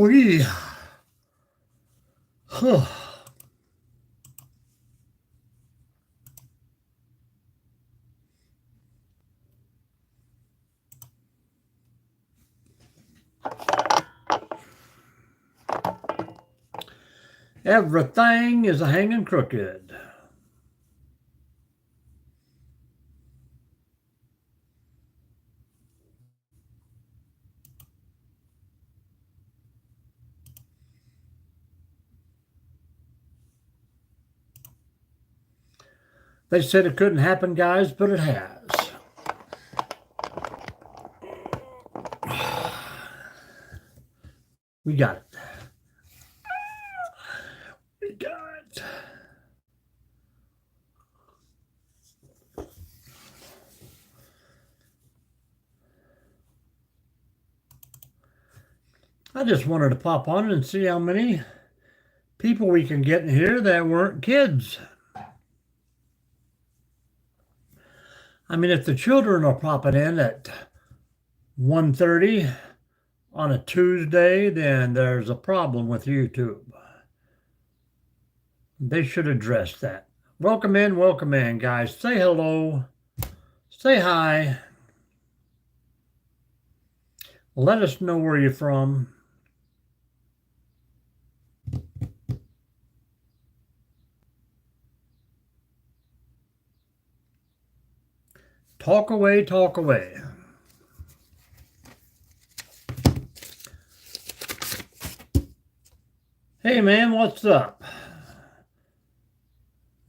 Ooh-wee. Huh. Everything is a hanging crooked. They said it couldn't happen, guys, but it has. We got it. We got it. I just wanted to pop on and see how many people we can get in here that weren't kids. I mean, if the children are popping in at 1:30 on a Tuesday, then there's a problem with YouTube. They should address that. Welcome in, guys. Say hello. Say hi. Let us know where you're from. Talk away, talk away. Hey, man, what's up?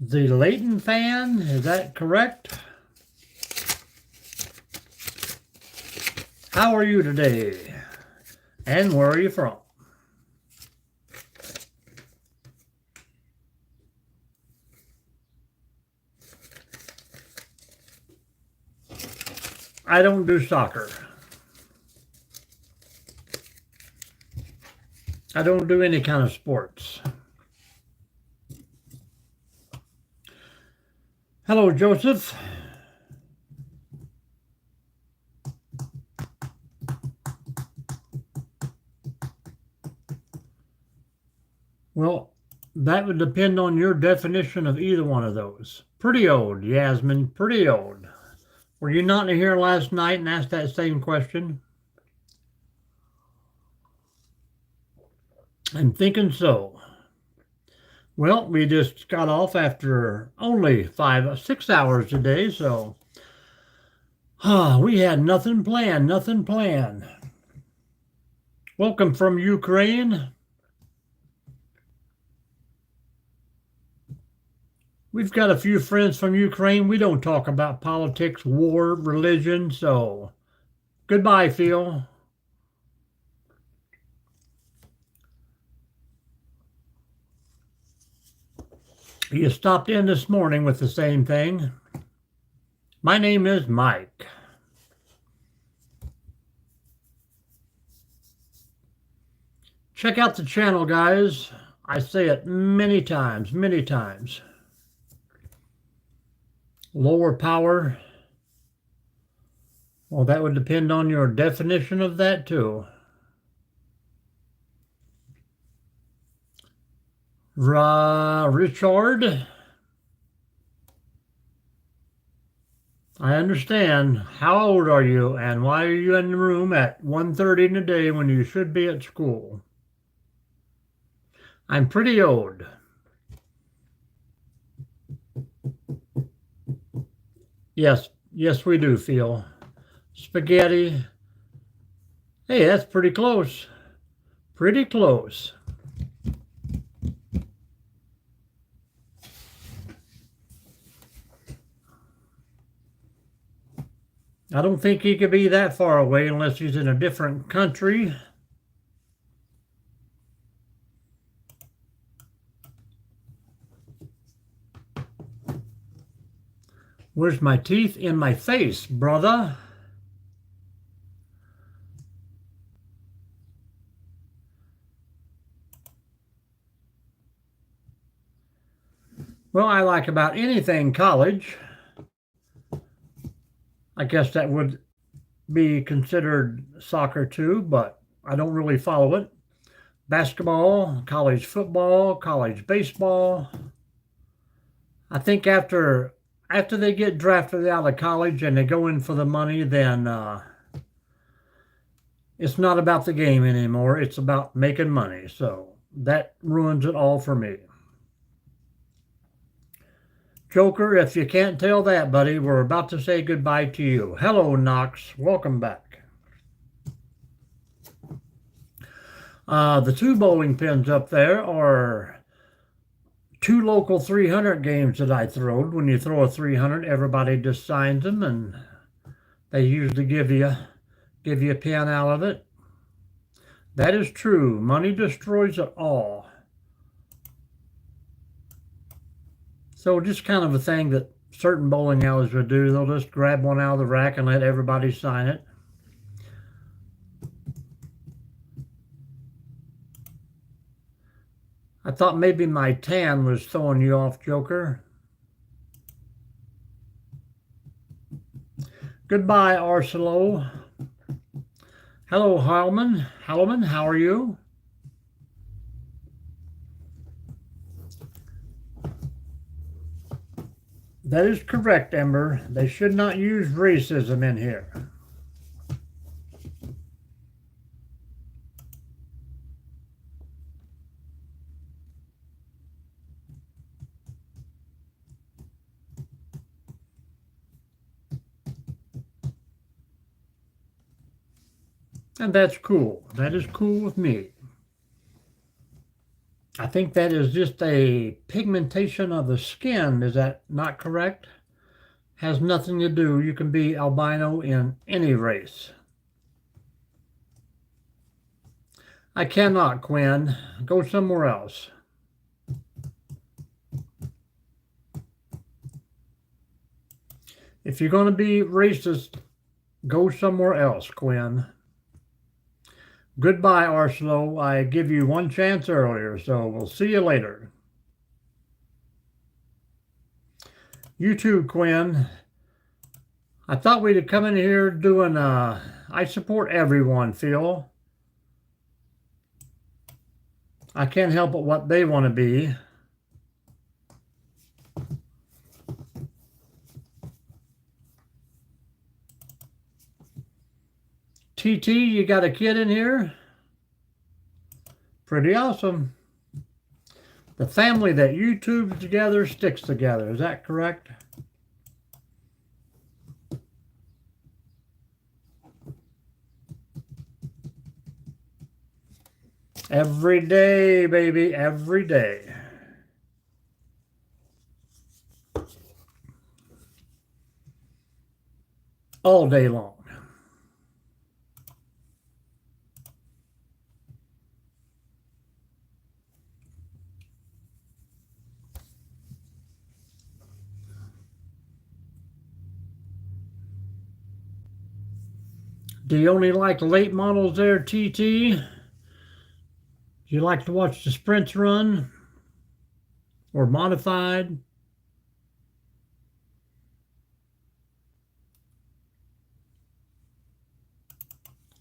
The Leighton fan, is that correct? How are you today? And where are you from? I don't do soccer. I don't do any kind of sports. Hello, Joseph. Well, that would depend on your definition of either one of those. Pretty old, Yasmin, pretty old. Were you not here last night and asked that same question? I'm thinking so. Well, we just got off after only 6 hours today, so we had nothing planned, nothing planned. Welcome from Ukraine. We've got a few friends from Ukraine. We don't talk about politics, war, religion, so goodbye, Phil. You stopped in this morning with the same thing. My name is Mike. Check out the channel, guys. I say it many times, many times. Lower power. Well, that would depend on your definition of that too. Richard, I understand. How old are you and why are you in the room at 1:30 in the day when you should be at school? I'm pretty old. Yes, we do, Phil. Spaghetti. Hey, that's pretty close. Pretty close. I don't think he could be that far away unless he's in a different country. Where's my teeth? In my face, brother. Well, I like about anything college. I guess that would be considered soccer too, but I don't really follow it. basketball, college football, college baseball. I think after they get drafted out of college and they go in for the money, then it's not about the game anymore. It's about making money. So that ruins it all for me. Joker, if you can't tell that, buddy, we're about to say goodbye to you. Hello, Knox. Welcome back. The two bowling pins up there are two local 300 games that I throwed. When you throw a 300, everybody just signs them, and they usually give you a pin out of it. That is true. Money destroys it all. So just kind of a thing that certain bowling alleys would do. They'll just grab one out of the rack and let everybody sign it. I thought maybe my tan was throwing you off, Joker. Goodbye, Arcelo. Hello, Hallman. Hallman, how are you? That is correct, Ember. They should not use racism in here. And that's cool. That is cool with me. I think that is just a pigmentation of the skin. Is that not correct? Has nothing to do. You can be albino in any race. I cannot, Quinn. Go somewhere else. If you're going to be racist, go somewhere else, Quinn. Goodbye, Arcelo. I give you one chance earlier, so we'll see you later. You too, Quinn. I thought we'd come in here doing, I support everyone, Phil. I can't help but what they want to be. TT, you got a kid in here? Pretty awesome. The family that YouTube's together sticks together. Is that correct? Every day, baby, every day. All day long. Do you only like late models there, TT? Do you like to watch the sprints run? Or modified?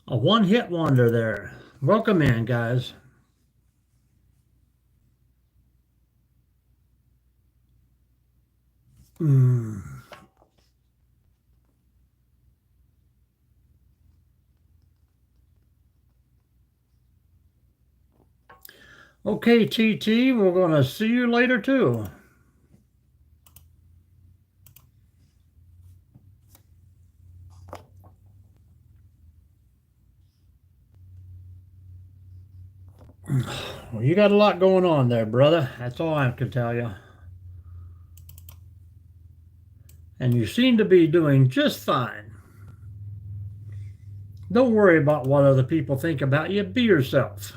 A one-hit wonder there. Welcome in, guys. Okay, TT, we're going to see you later, too. Well, you got a lot going on there, brother. That's all I can tell you. And you seem to be doing just fine. Don't worry about what other people think about you. Be yourself.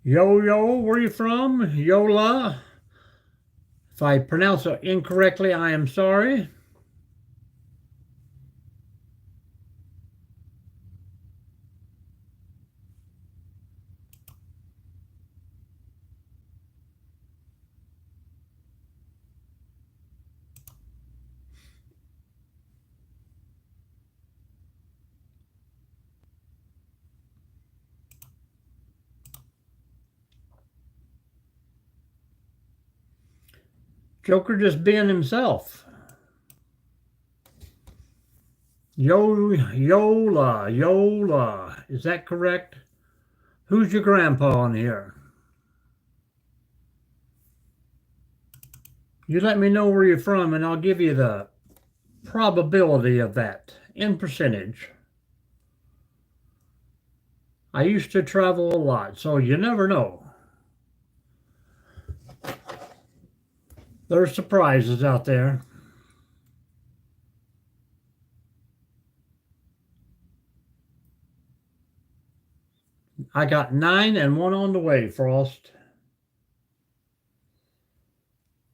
Yo, where are you from? Yola. If I pronounce it incorrectly, I am sorry. Joker just being himself. Yola. Is that correct? Who's your grandpa on here? You let me know where you're from and I'll give you the probability of that in percentage. I used to travel a lot, so you never know. There's surprises out there. I got 9 and 1 on the way, Frost.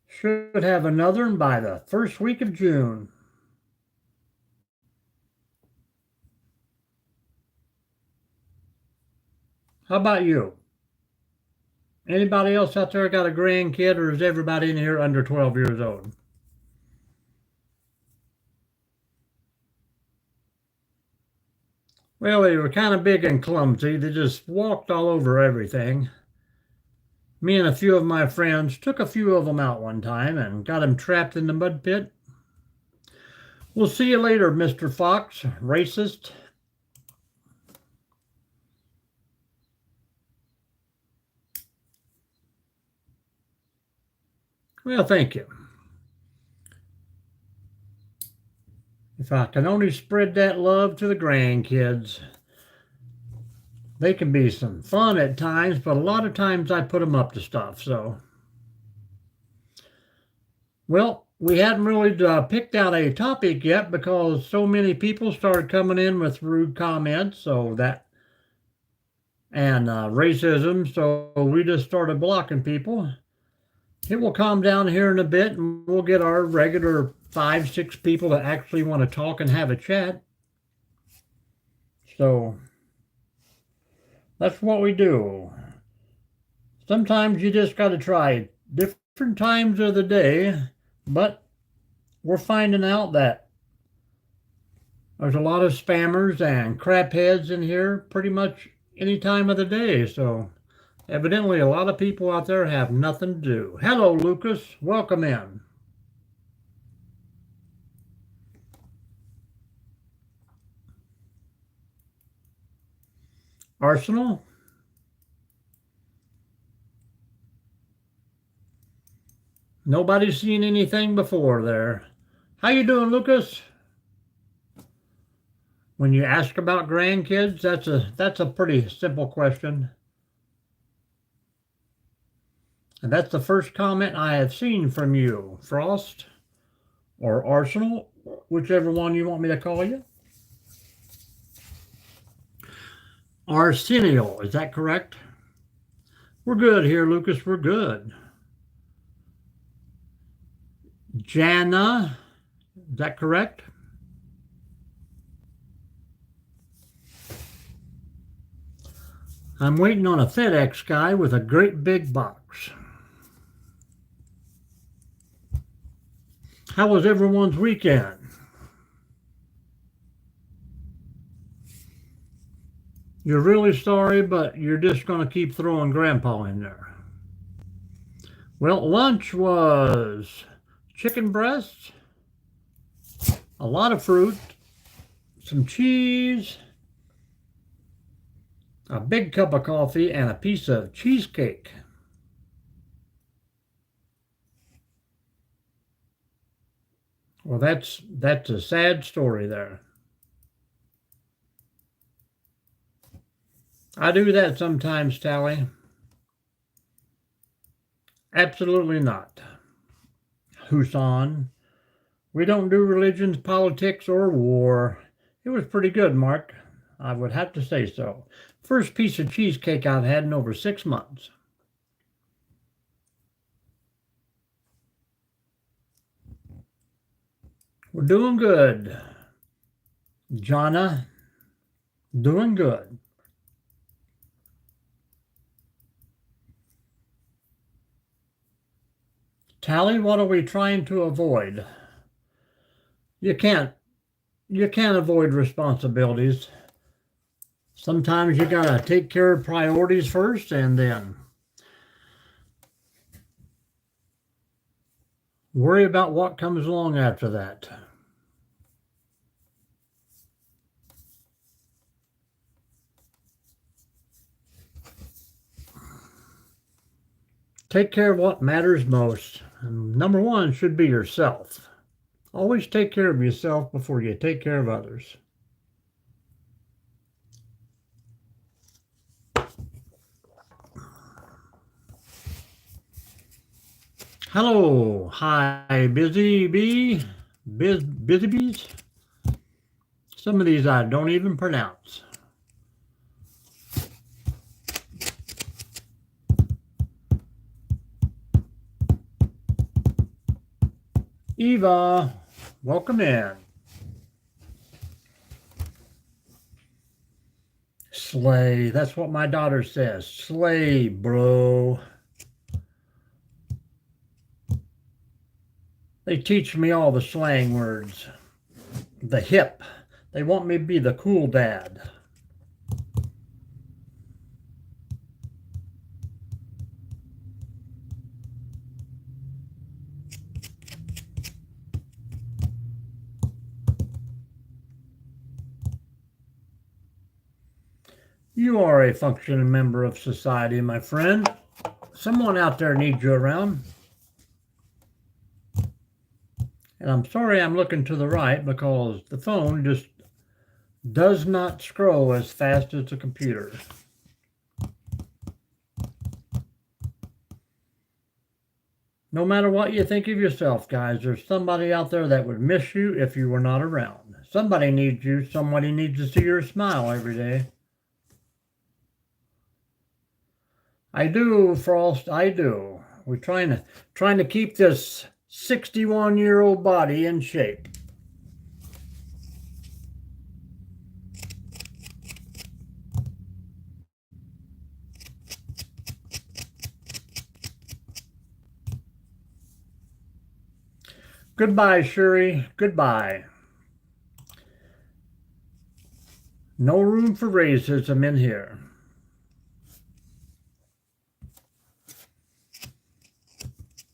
Should have another one by the first week of June. How about you? Anybody else out there got a grandkid, or is everybody in here under 12 years old? Well, they were kind of big and clumsy. They just walked all over everything. Me and a few of my friends took a few of them out one time and got them trapped in the mud pit. We'll see you later, Mr. Fox, racist. Well, thank you. If I can only spread that love to the grandkids. They can be some fun at times, but a lot of times I put them up to stuff, so. Well, we hadn't really picked out a topic yet because so many people started coming in with rude comments, so that, and racism, so we just started blocking people. It will calm down here in a bit and we'll get our regular 5, 6 people that actually want to talk and have a chat. So that's what we do. Sometimes you just got to try different times of the day, but we're finding out that there's a lot of spammers and crap heads in here pretty much any time of the day. So evidently, a lot of people out there have nothing to do. Hello, Lucas. Welcome in. Arsenal? Nobody's seen anything before there. How you doing, Lucas? When you ask about grandkids, that's a pretty simple question. And that's the first comment I have seen from you, Frost, or Arsenal, whichever one you want me to call you. Arsenio, is that correct? We're good here, Lucas, we're good. Jana, is that correct? I'm waiting on a FedEx guy with a great big box. How was everyone's weekend? You're really sorry, but you're just going to keep throwing Grandpa in there. Well, lunch was chicken breasts, a lot of fruit, some cheese, a big cup of coffee, and a piece of cheesecake. Well, that's a sad story there. I do that sometimes, Tally. Absolutely not. Husan. We don't do religions, politics, or war. It was pretty good, Mark. I would have to say so. First piece of cheesecake I've had in over 6 months. We're doing good. Jana, doing good. Tally, what are we trying to avoid? You can't avoid responsibilities. Sometimes you gotta take care of priorities first and then Worry about what comes along after that. Take care of what matters most. And number one should be yourself. Always take care of yourself before you take care of others. Hello, hi, busy bee, busy bees. Some of these I don't even pronounce. Eva, welcome in. Slay, that's what my daughter says. Slay, bro. They teach me all the slang words. The hip. They want me to be the cool dad. You are a functioning member of society, my friend. Someone out there needs you around. And I'm sorry I'm looking to the right because the phone just does not scroll as fast as the computer. No matter what you think of yourself, guys, there's somebody out there that would miss you if you were not around. Somebody needs you. Somebody needs to see your smile every day. I do, Frost, I do. We're trying to keep this 61-year-old body in shape. Goodbye, Shuri. Goodbye. No room for racism in here.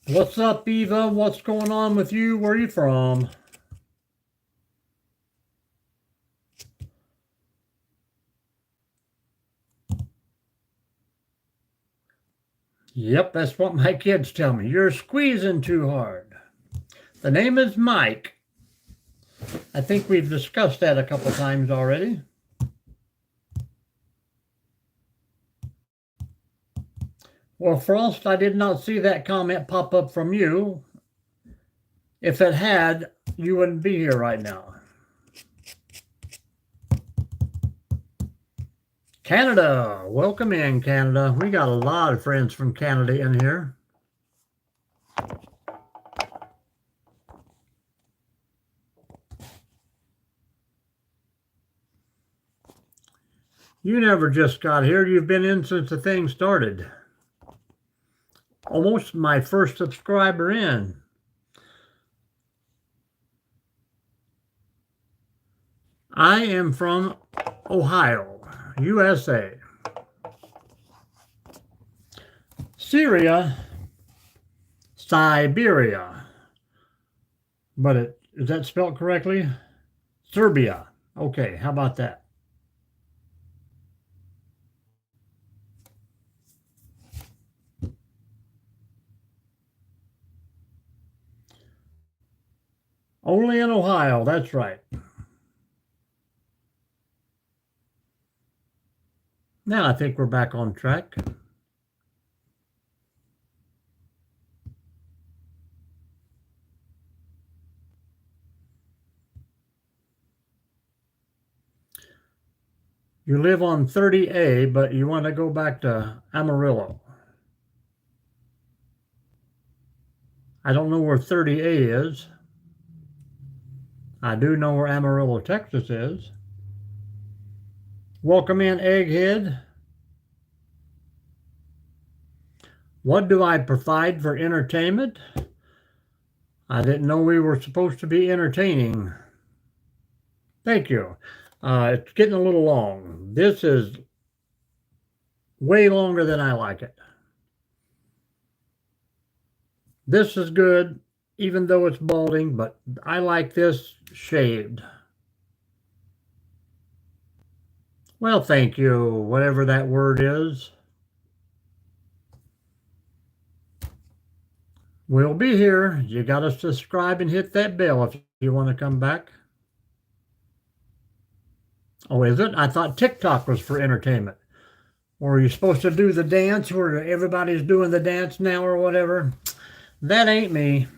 What's up, Eva? What's going on with you? Where are you from? Yep, that's what my kids tell me. You're squeezing too hard. The name is Mike. I think we've discussed that a couple times already. Well, Frost, I did not see that comment pop up from you. If it had, you wouldn't be here right now. Canada, welcome in, Canada. We got a lot of friends from Canada in here. You never just got here. You've been in since the thing started. Almost my first subscriber in. I am from Ohio, USA. Syria, Siberia. But is that spelled correctly? Serbia. Okay, how about that? Only in Ohio, that's right. Now I think we're back on track. You live on 30A, but you want to go back to Amarillo. I don't know where 30A is. I do know where Amarillo, Texas is. Welcome in, Egghead. What do I provide for entertainment? I didn't know we were supposed to be entertaining. Thank you. It's getting a little long. This is way longer than I like it. This is good. even though it's balding, but I like this shaved. Well, thank you, whatever that word is. We'll be here. You got to subscribe and hit that bell if you want to come back. Oh, is it? I thought TikTok was for entertainment. Or are you supposed to do the dance where everybody's doing the dance now or whatever? That ain't me.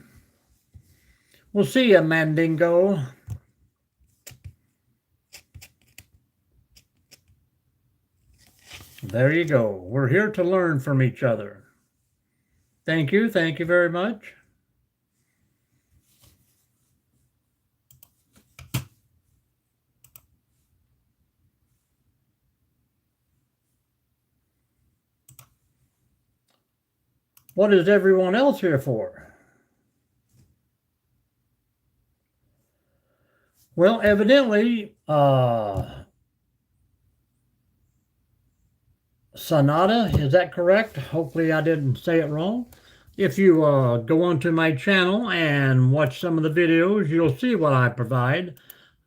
We'll see you, Mandingo. There you go. We're here to learn from each other. Thank you. Thank you very much. What is everyone else here for? Well, evidently, Sonata, is that correct? Hopefully I didn't say it wrong. If you go onto my channel and watch some of the videos, you'll see what I provide.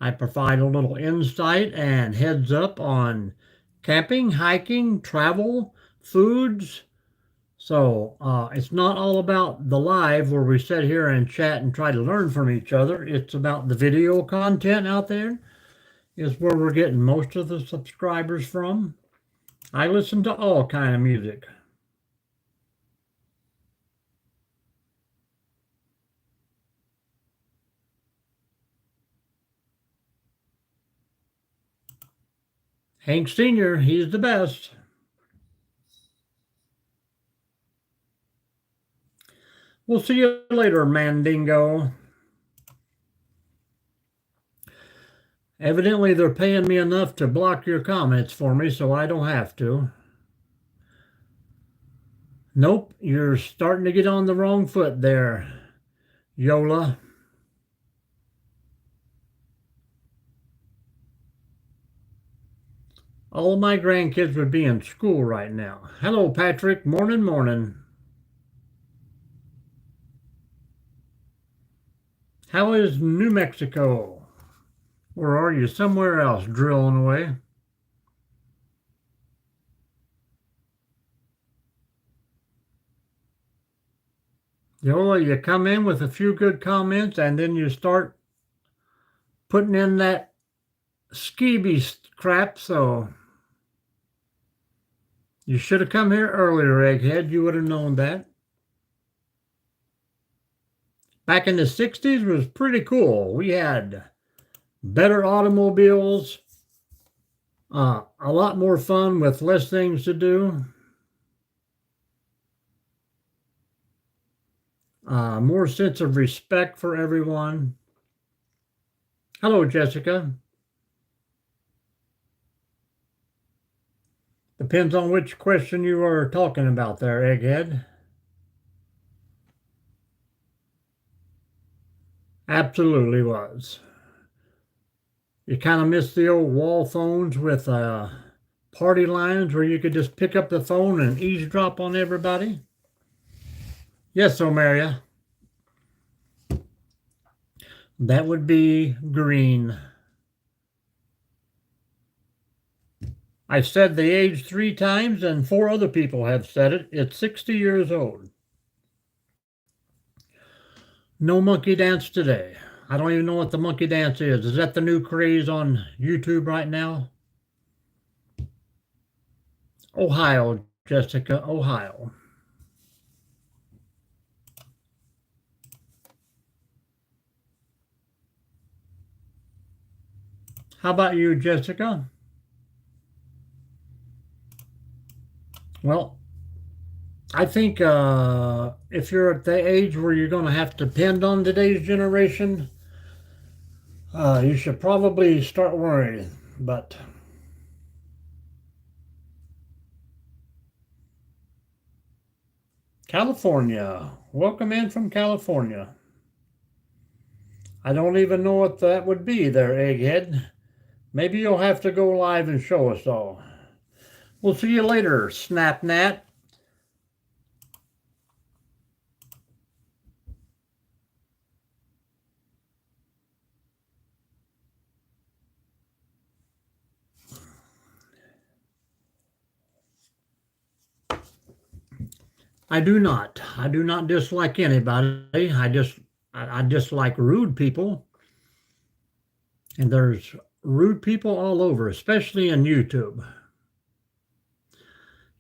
I provide a little insight and heads up on camping, hiking, travel, foods. So it's not all about the live where we sit here and chat and try to learn from each other. It's about the video content out there is where we're getting most of the subscribers from. I listen to all kind of music. Hank Sr., he's the best. We'll see you later, Mandingo. Evidently, they're paying me enough to block your comments for me, so I don't have to. Nope, you're starting to get on the wrong foot there, Yola. All of my grandkids would be in school right now. Hello, Patrick. Morning, morning. How is New Mexico? Or are you somewhere else drilling away? Yola, you come in with a few good comments and then you start putting in that skeevy crap, so you should have come here earlier, Egghead. You would have known that. Back in the 60s was pretty cool. We had better automobiles, a lot more fun with less things to do, more sense of respect for everyone. Hello, Jessica. Depends on which question you are talking about there, Egghead. Absolutely was. You kind of miss the old wall phones with party lines where you could just pick up the phone and eavesdrop on everybody. Yes, Omaria. That would be green. I said the age 3 times and 4 other people have said it. It's 60 years old. No monkey dance today. I don't even know what the monkey dance is. Is that the new craze on YouTube right now? Ohio, Jessica, Ohio. How about you, Jessica? Well, I think if you're at the age where you're going to have to depend on today's generation, you should probably start worrying. But California, welcome in from California. I don't even know what that would be there, Egghead. Maybe you'll have to go live and show us all. We'll see you later, Snapnat. I do not. I do not dislike anybody. I dislike rude people, and there's rude people all over, especially in YouTube.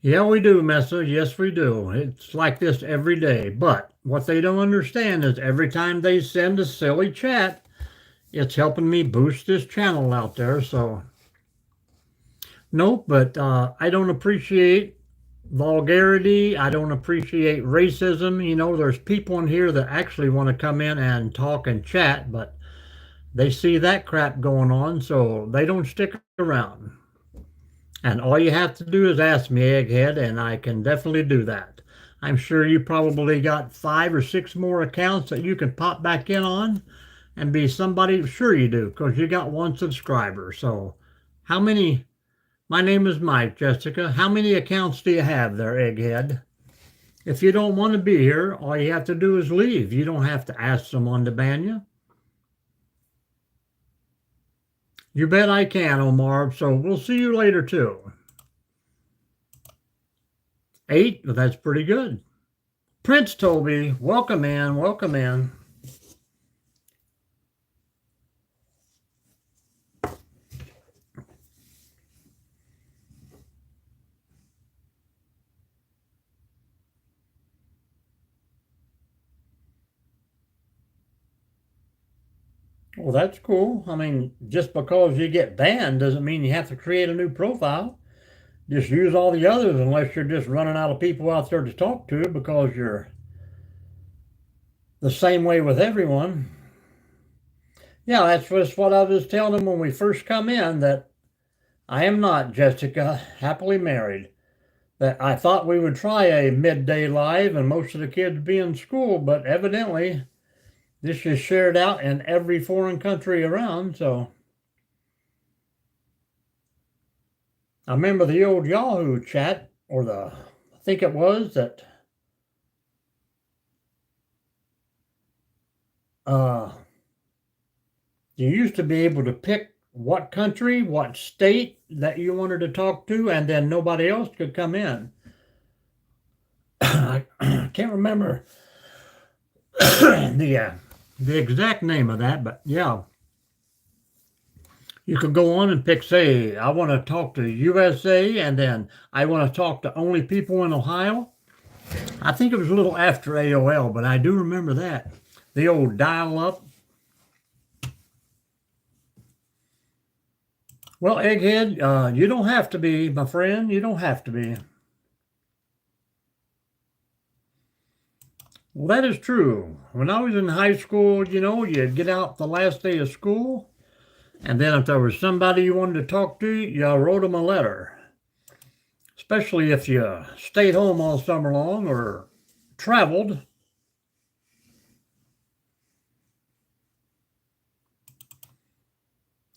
Yeah, we do, Messa. Yes, we do. It's like this every day. But what they don't understand is every time they send a silly chat, it's helping me boost this channel out there. So, nope, but I don't appreciate vulgarity. I don't appreciate racism. You know, there's people in here that actually want to come in and talk and chat, but they see that crap going on, so they don't stick around. And all you have to do is ask me, Egghead, and I can definitely do that. I'm sure you probably got 5 or 6 more accounts that you can pop back in on and be somebody. Sure you do, because you got 1 subscriber. So how many? My name is Mike, Jessica. How many accounts do you have there, Egghead? If you don't want to be here, all you have to do is leave. You don't have to ask someone to ban you. You bet I can, Omar. So we'll see you later, too. 8? Well, that's pretty good. Prince Toby, welcome in, welcome in. Well, that's cool. I mean, just because you get banned doesn't mean you have to create a new profile. Just use all the others unless you're just running out of people out there to talk to because you're the same way with everyone. Yeah, that's just what I was telling them when we first come in, that I am not, Jessica, happily married. That I thought we would try a midday live and most of the kids be in school, but evidently this is shared out in every foreign country around, so. I remember the old Yahoo chat, or I think it was that you used to be able to pick what country, what state that you wanted to talk to, and then nobody else could come in. I can't remember the exact name of that, but yeah. You could go on and pick, say, I want to talk to USA, and then I want to talk to only people in Ohio. I think it was a little after AOL, but I do remember that. The old dial-up. Well, Egghead, you don't have to be, my friend. You don't have to be. Well, that is true. When I was in high school, you know, you'd get out the last day of school, and then if there was somebody you wanted to talk to, you wrote them a letter. Especially if you stayed home all summer long or traveled.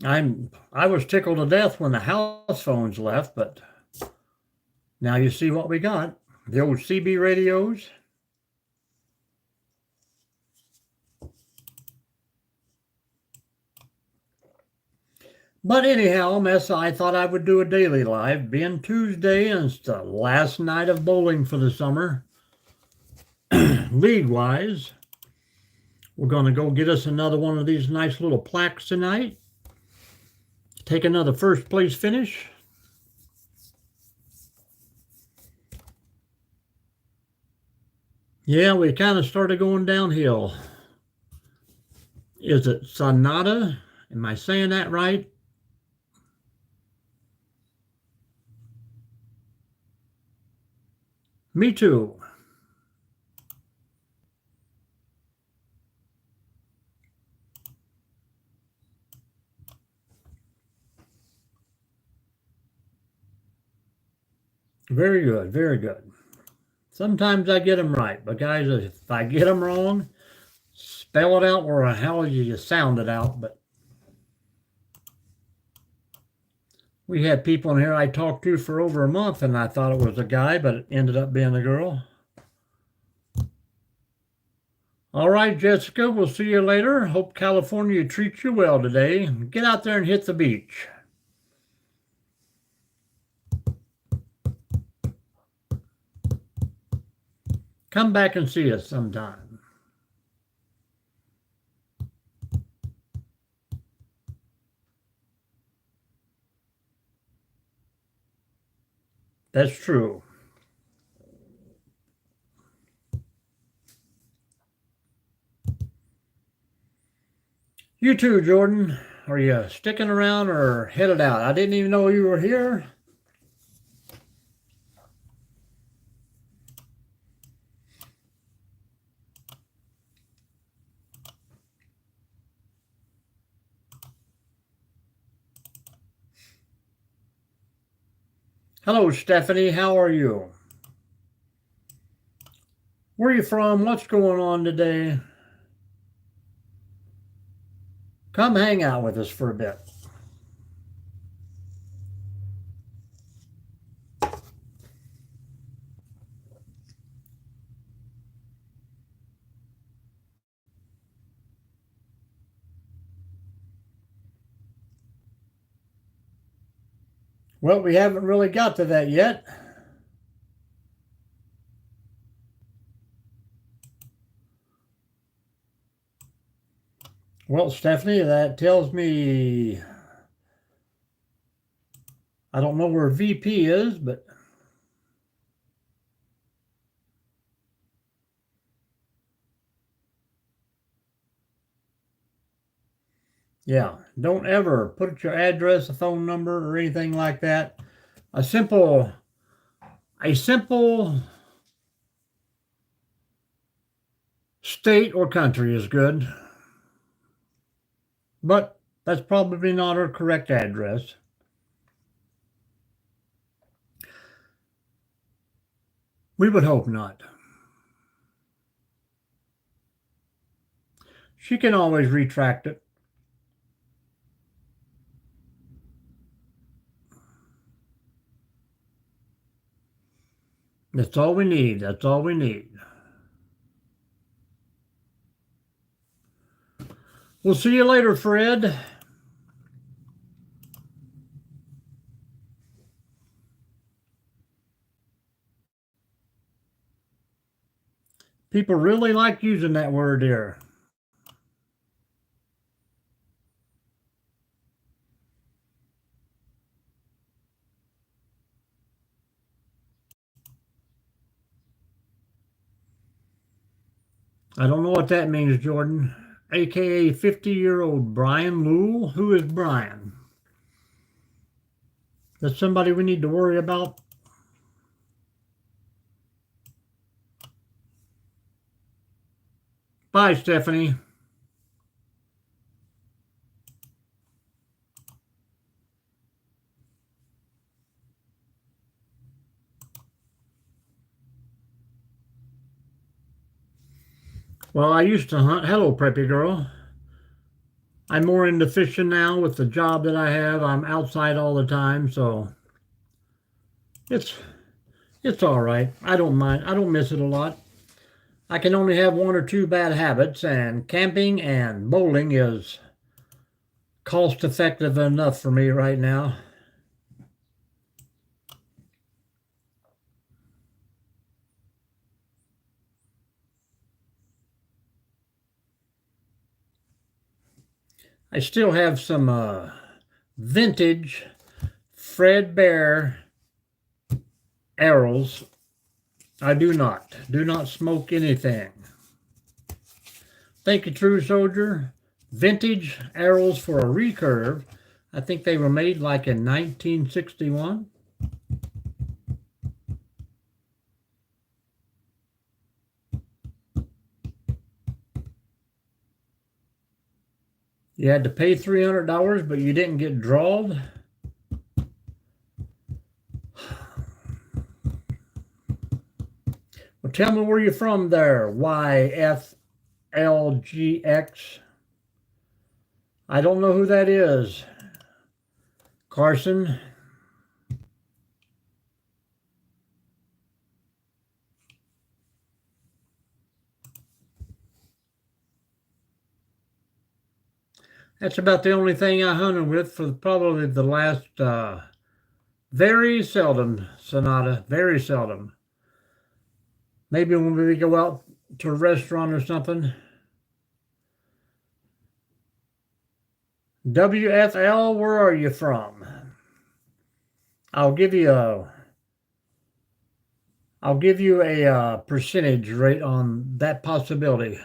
I was tickled to death when the house phones left, but now you see what we got. The old CB radios. But anyhow, Mess, I thought I would do a daily live, being Tuesday and it's the last night of bowling for the summer. League-wise, we're going to go get us another one of these nice little plaques tonight. Take another first place finish. Yeah, we kind of started going downhill. Is it Sonata? Am I saying that right? Me too. Very good, very good. Sometimes I get them right, but guys, if I get them wrong, spell it out or how you sound it out. But we had people in here I talked to for over a month, and I thought it was a guy, but it ended up being a girl. All right, Jessica, we'll see you later. Hope California treats you well today. Get out there and hit the beach. Come back and see us sometime. That's true. You too, Jordan. Are you sticking around or headed out? I didn't even know you were here. Hello, Stephanie. How are you? Where are you from? What's going on today? Come hang out with us for a bit. Well, we haven't really got to that yet. Well, Stephanie, that tells me I don't know where VP is, but yeah, don't ever put your address, a phone number, or anything like that. A simple state or country is good, but that's probably not our correct address. We would hope not. She can always retract it. That's all we need. That's all we need. We'll see you later, Fred. People really like using that word here. I don't know what that means, Jordan. AKA 50-year-old Brian Lewell. Who is Brian? That's somebody we need to worry about. Bye, Stephanie. Well, I used to hunt. Hello, preppy girl. I'm more into fishing now with the job that I have. I'm outside all the time, so it's all right. I don't mind. I don't miss it a lot. I can only have one or two bad habits, and camping and bowling is cost effective enough for me right now. I still have some vintage Fred Bear arrows. I do not smoke anything. Thank you, True Soldier. Vintage arrows for a recurve. I think they were made like in 1961. You had to pay $300, but you didn't get drawed. Well, tell me where you're from there, YFLGX. I don't know who that is. Carson. That's about the only thing I hunted with for probably the last very seldom, Sonata, very seldom. Maybe when we go out to a restaurant or something. WFL, where are you from? I'll give you a percentage rate on that possibility.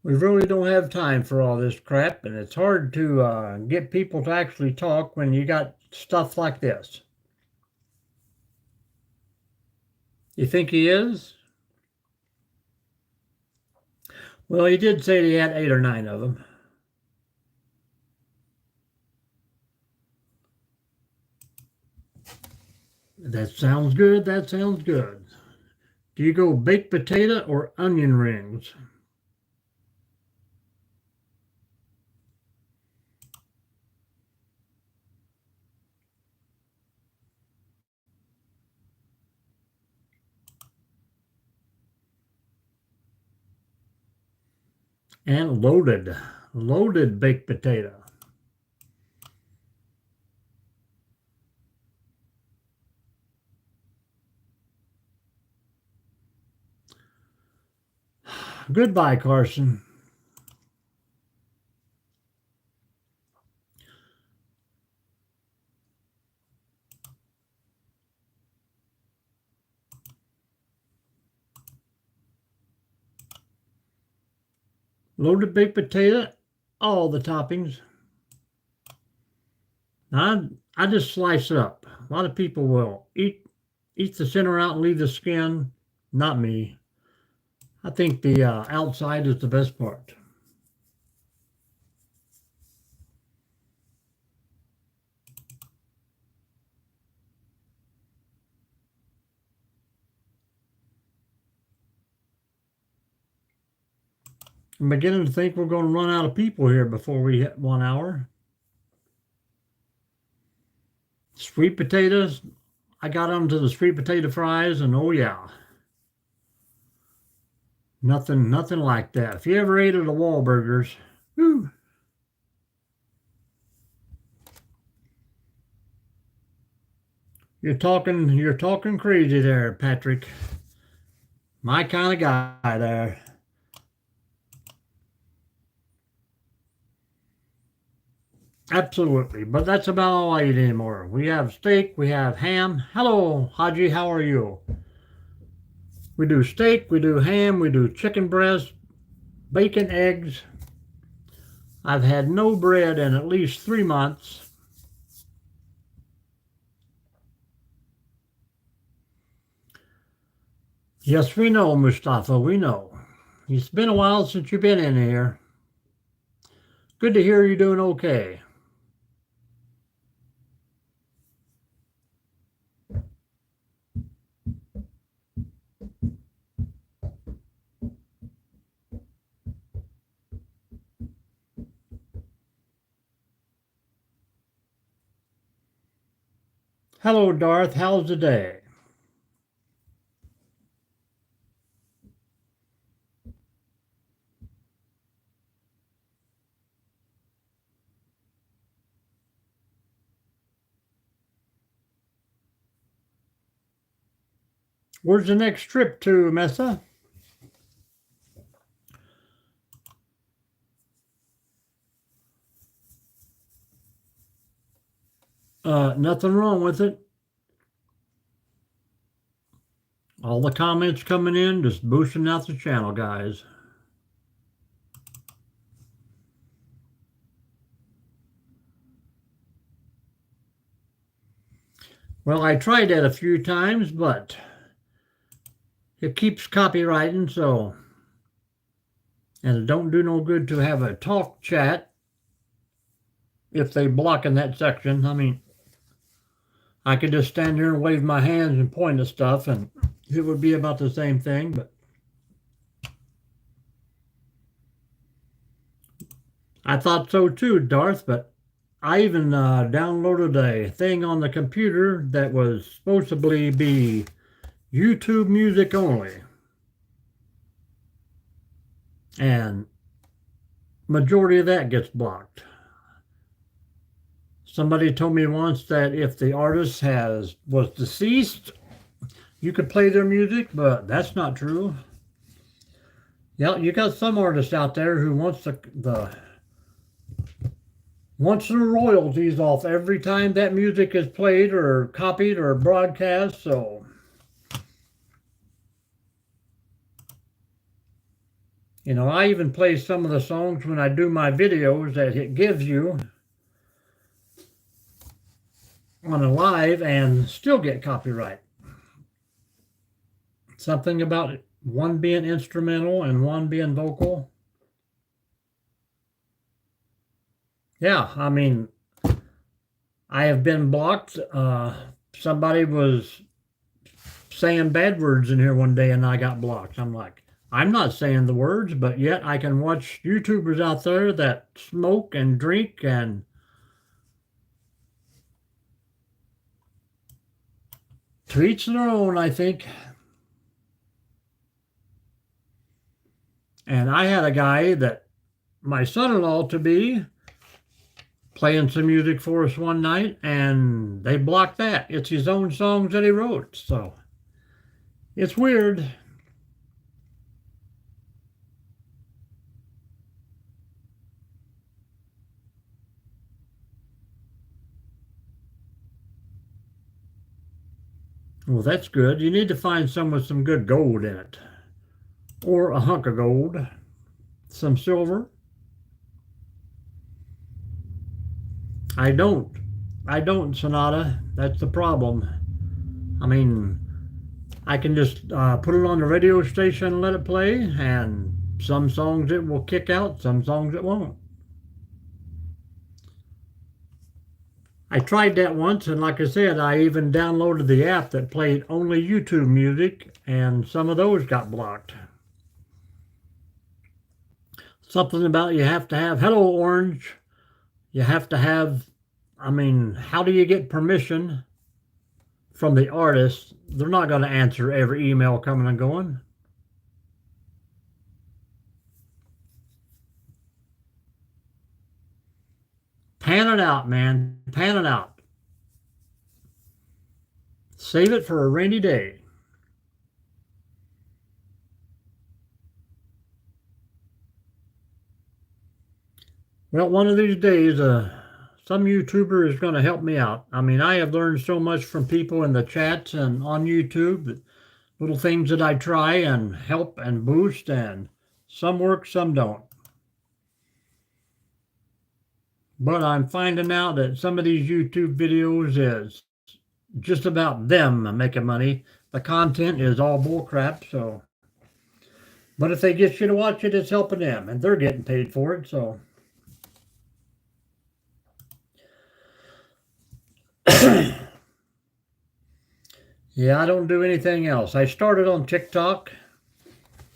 We really don't have time for all this crap, and it's hard to get people to actually talk when you got stuff like this. You think he is? Well, he did say he had 8 or 9 of them. That sounds good. That sounds good. Do you go baked potato or onion rings? And loaded baked potato. Goodbye, Carson. Loaded baked potato, all the toppings. I just slice it up. A lot of people will eat the center out and leave the skin. Not me. I think the outside is the best part. I'm beginning to think we're going to run out of people here before we hit 1 hour. Sweet potatoes, I got onto the sweet potato fries, and oh yeah, nothing like that. If you ever ate at a Wahlburgers, whew. You're talking crazy there, Patrick. My kind of guy there. Absolutely, but that's about all I eat anymore. We have steak, we have ham. Hello, Haji, how are you? We do steak, we do ham, we do chicken breast, bacon, eggs. I've had no bread in at least 3 months. Yes, we know, Mustafa, we know. It's been a while since you've been in here. Good to hear you're doing okay. Hello, Darth. How's the day? Where's the next trip to, Mesa? Nothing wrong with it. All the comments coming in, just boosting out the channel, guys. Well, I tried that a few times, but it keeps copywriting, so, and it don't do no good to have a talk chat if they block in that section. I mean, I could just stand here and wave my hands and point at stuff, and it would be about the same thing, but I thought so too, Darth, but I even downloaded a thing on the computer that was supposed to be YouTube music only. And majority of that gets blocked. Somebody told me once that if the artist was deceased, you could play their music, but that's not true. Yeah, you got some artists out there who wants the royalties off every time that music is played or copied or broadcast. So, I even play some of the songs when I do my videos that it gives you on a live and still get copyright. Something about one being instrumental and one being vocal. Yeah, I mean, I have been blocked. Somebody was saying bad words in here one day and I got blocked. I'm like, I'm not saying the words, but yet I can watch YouTubers out there that smoke and drink, and to each their own, I think. And I had a guy that my son-in-law to be playing some music for us one night, and they blocked that. It's his own songs that he wrote. So it's weird. Well, that's good. You need to find some with some good gold in it, or a hunk of gold, some silver. I don't. I don't, Sonata. That's the problem. I mean, I can just put it on the radio station and let it play, and some songs it will kick out, some songs it won't. I tried that once, and like I said, I even downloaded the app that played only YouTube music, and some of those got blocked. Something about you have to have, hello, Orange. You have to have, I mean, how do you get permission from the artist? They're not going to answer every email coming and going. Pan it out, man. Pan it out. Save it for a rainy day. Well, one of these days, some YouTuber is going to help me out. I mean, I have learned so much from people in the chats and on YouTube, little things that I try and help and boost, and some work, some don't. But I'm finding out that some of these YouTube videos is just about them making money. The content is all bullcrap. So, but if they get you to watch it, it's helping them, and they're getting paid for it. So, yeah, I don't do anything else. I started on TikTok,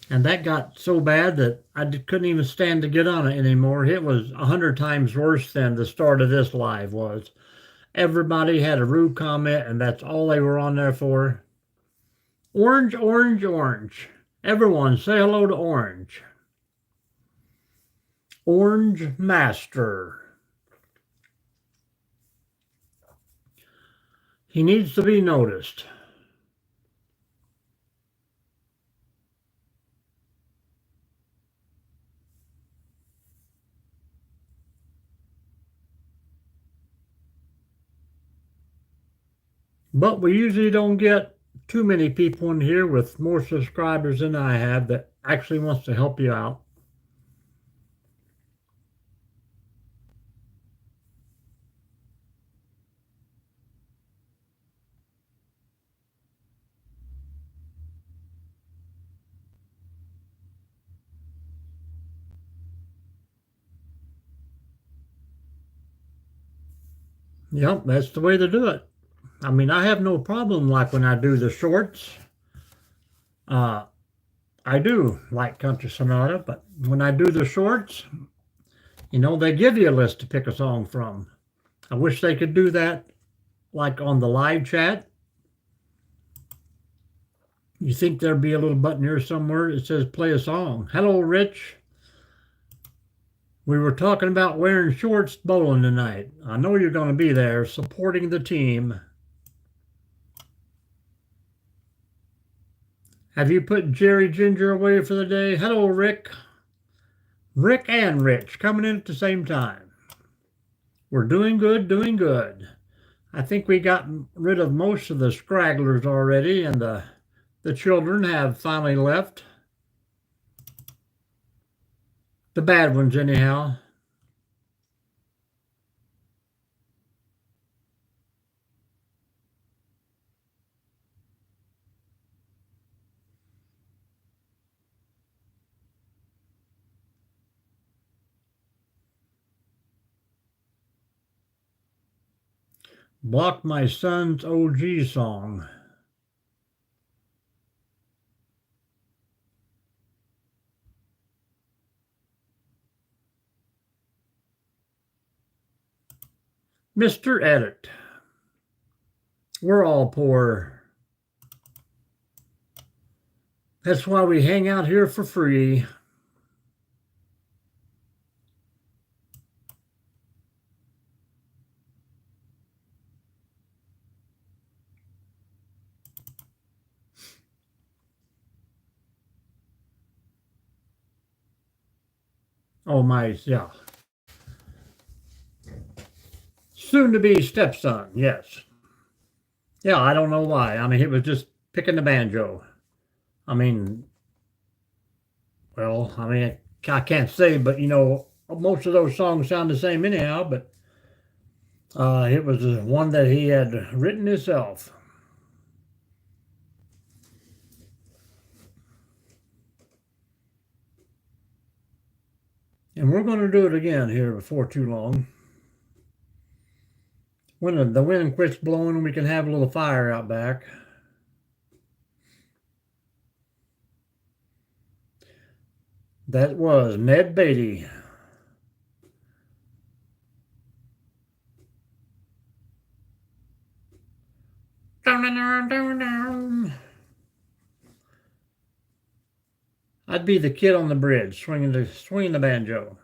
and that got so bad that I couldn't even stand to get on it anymore. It was 100 times worse than the start of this live was. Everybody had a rude comment, and that's all they were on there for. Orange, orange, orange. Everyone say hello to Orange. Orange Master. He needs to be noticed. But we usually don't get too many people in here with more subscribers than I have that actually wants to help you out. Yep, that's the way to do it. I mean, I have no problem like when I do the shorts. Uh, I do like Country Sonata, but when I do the shorts, they give you a list to pick a song from. I wish they could do that like on the live chat. You think there'd be a little button here somewhere that says play a song. Hello, Rich. We were talking about wearing shorts bowling tonight. I know you're going to be there supporting the team. Have you put Jerry Ginger away for the day? Hello, Rick. Rick and Rich coming in at the same time. We're doing good, doing good. I think we got rid of most of the scragglers already, and the children have finally left. The bad ones, anyhow. Blocked my son's OG song. Mr. Edit. We're all poor. That's why we hang out here for free. Oh, my, yeah. Soon to be stepson, yes. Yeah, I don't know why. I mean, he was just picking the banjo. I mean, well, I mean, I can't say, but most of those songs sound the same anyhow, but it was one that he had written himself. And we're going to do it again here before too long. When the wind quits blowing, we can have a little fire out back. That was Ned Beatty. I'd be the kid on the bridge swinging the banjo.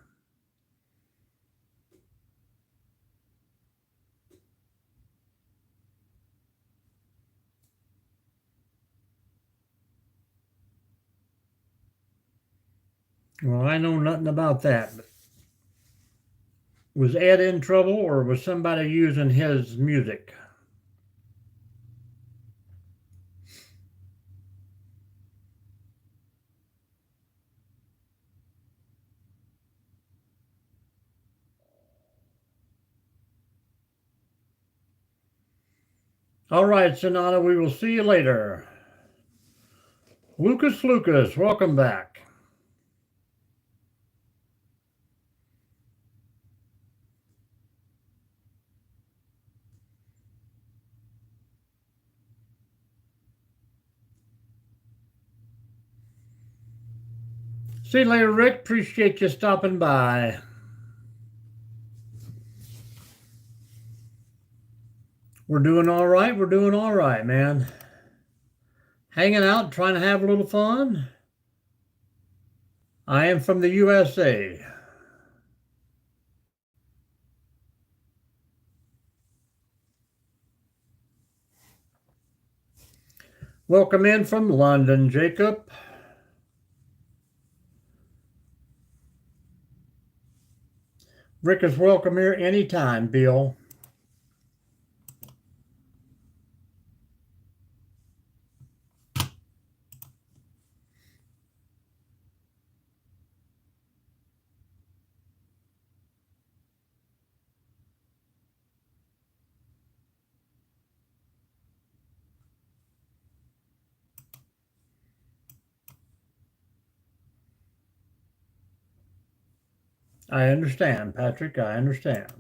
Well, I know nothing about that. But was Ed in trouble or was somebody using his music? All right, Sonata, we will see you later. Lucas, welcome back. See you later, Rick. Appreciate you stopping by. We're doing all right. We're doing all right, man. Hanging out, trying to have a little fun. I am from the USA. Welcome in from London, Jacob. Rick is welcome here anytime, Bill. I understand, Patrick. I understand.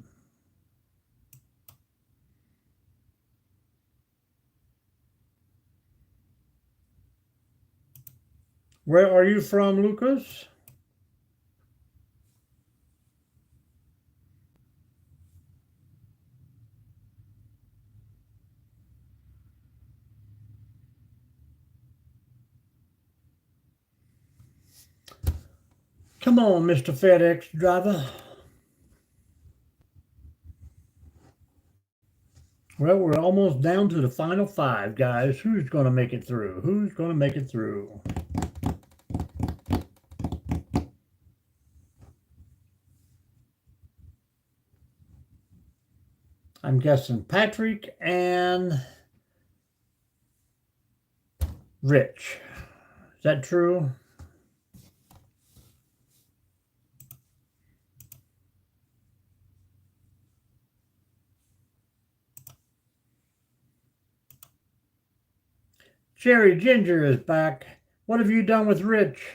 Where are you from, Lucas? Come on, Mr. FedEx driver. Well, we're almost down to the final five, guys. Who's going to make it through? Who's going to make it through? I'm guessing Patrick and Rich. Is that true? Jerry Ginger is back. What have you done with Rich?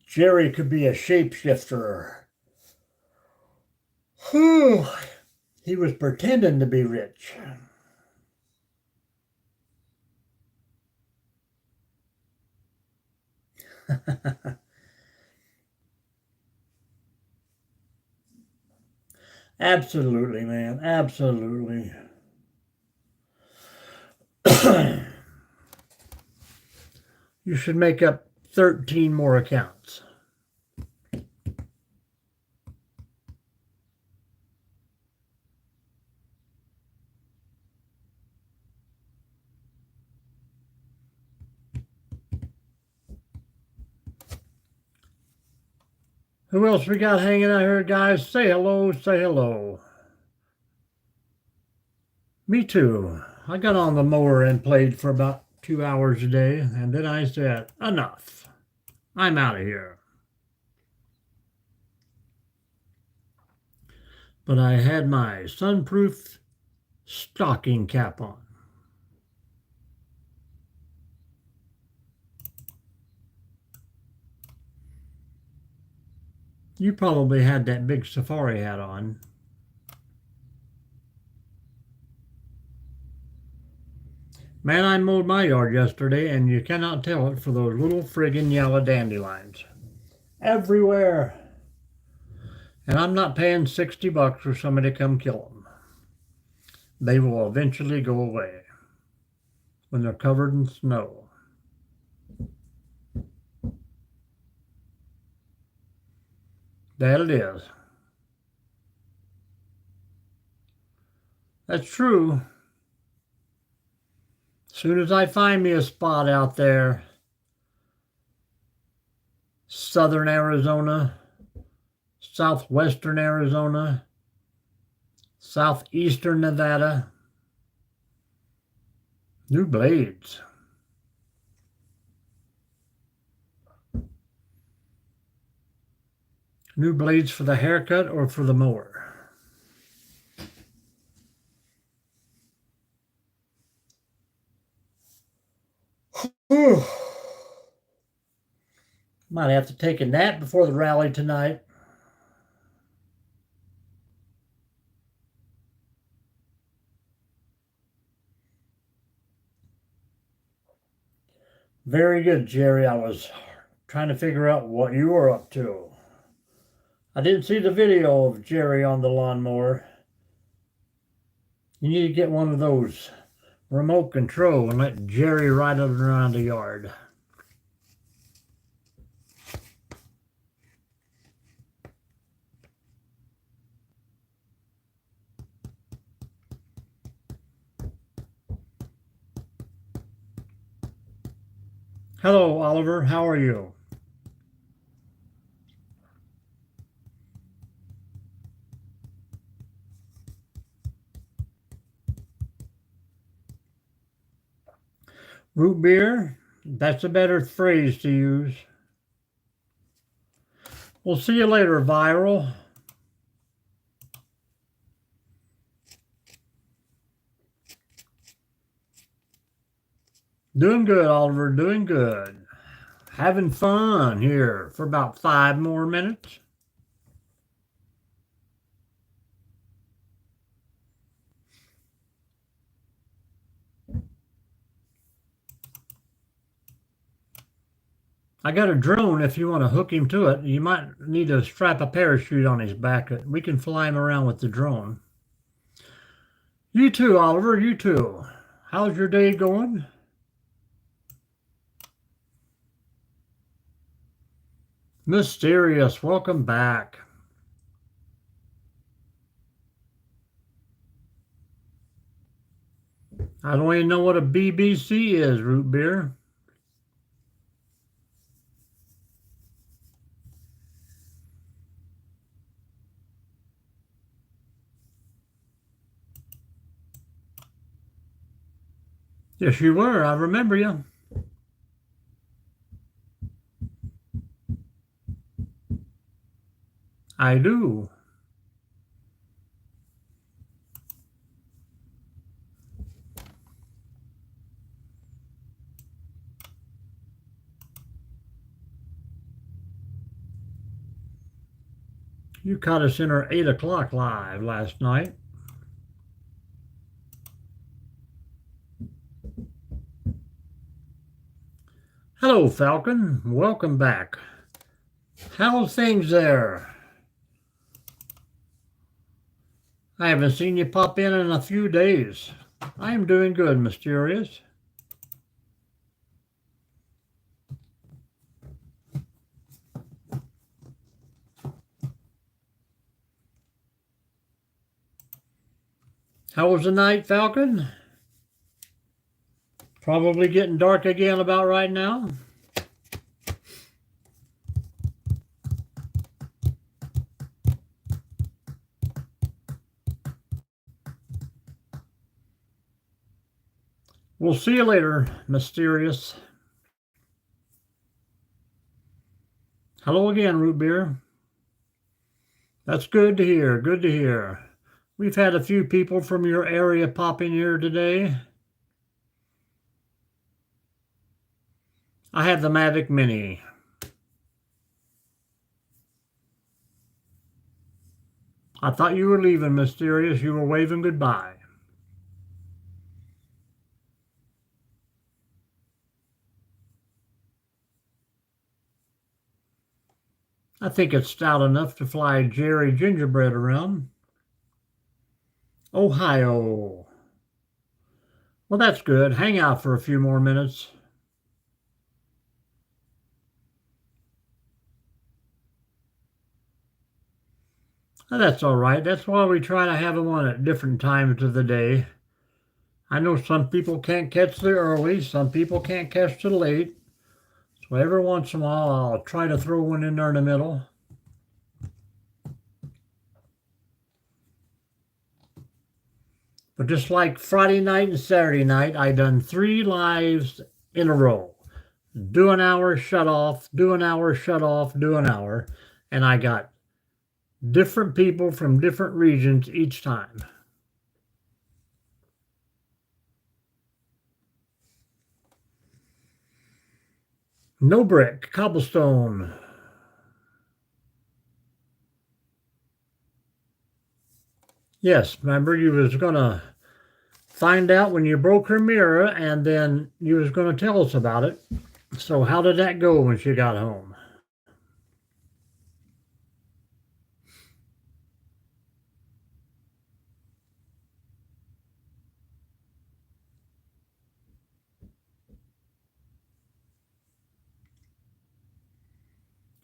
Jerry could be a shapeshifter. Whew. He was pretending to be rich. Absolutely, man. Absolutely. You should make up 13 more accounts. Who else we got hanging out here, guys? Say hello, say hello. Me too. I got on the mower and played for about 2 hours a day, and then I said, enough. I'm out of here. But I had my sunproof stocking cap on. You probably had that big safari hat on. Man, I mowed my yard yesterday, and you cannot tell it for those little friggin' yellow dandelions. Everywhere. And I'm not paying $60 for somebody to come kill them. They will eventually go away when they're covered in snow. That it is. That's true. As soon as I find me a spot out there, southern Arizona, southwestern Arizona, southeastern Nevada, new blades. New blades for the haircut or for the mower? Whew. Might have to take a nap before the rally tonight. Very good, Jerry. I was trying to figure out what you were up to. I didn't see the video of Jerry on the lawnmower. You need to get one of those remote control and let Jerry ride it around the yard. Hello, Oliver. How are you? Root beer? That's a better phrase to use. We'll see you later, Viral. Doing good, Oliver. Doing good. Having fun here for about 5 more minutes. I got a drone if you want to hook him to it. You might need to strap a parachute on his back. We can fly him around with the drone. You too, Oliver, you too. How's your day going? Mysterious, welcome back. I don't even know what a BBC is, root beer. Yes, you were. I remember you. I do. You caught us in our 8 o'clock live last night. Hello, Falcon. Welcome back. How's things there? I haven't seen you pop in a few days. I am doing good, Mysterious. How was the night, Falcon? Probably getting dark again about right now. We'll see you later, Mysterious. Hello again, Root Beer. That's good to hear. Good to hear. We've had a few people from your area pop in here today. I have the Mavic Mini. I thought you were leaving, Mysterious. You were waving goodbye. I think it's stout enough to fly Jerry Gingerbread around. Ohio. Well, that's good. Hang out for a few more minutes. That's all right. That's why we try to have them on at different times of the day. I know some people can't catch the early, some people can't catch the late. So every once in a while, I'll try to throw one in there in the middle. But just like Friday night and Saturday night, I done 3 lives in a row. Do an hour, shut off, do an hour, shut off, do an hour. And I got different people from different regions each time. No brick, cobblestone. Yes, remember you was gonna find out when you broke her mirror and then you was gonna tell us about it. So how did that go when she got home?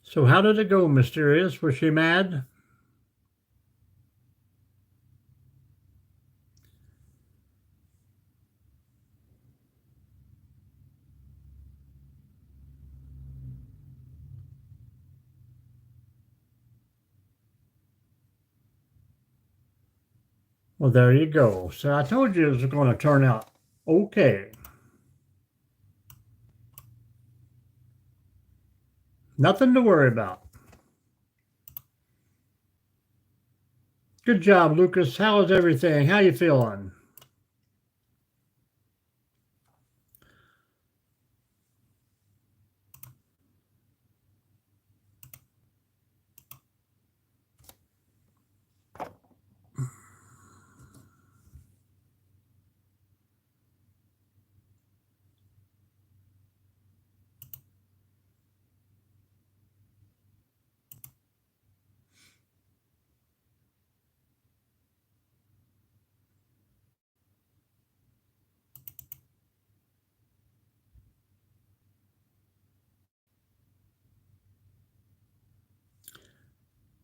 So how did it go, Mysterious? Was she mad? Well, there you go. So I told you it was going to turn out okay. Nothing to worry about. Good job, Lucas. How is everything? How you feeling?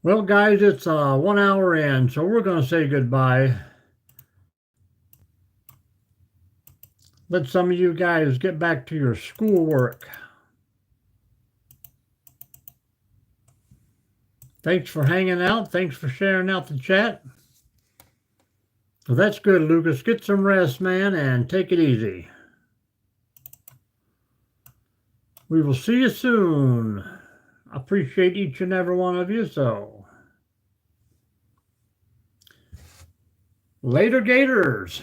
Well, guys, it's 1 hour in, so we're going to say goodbye. Let some of you guys get back to your schoolwork. Thanks for hanging out. Thanks for sharing out the chat. So that's good, Lucas. Get some rest, man, and take it easy. We will see you soon. I appreciate each and every one of you, so later, Gators.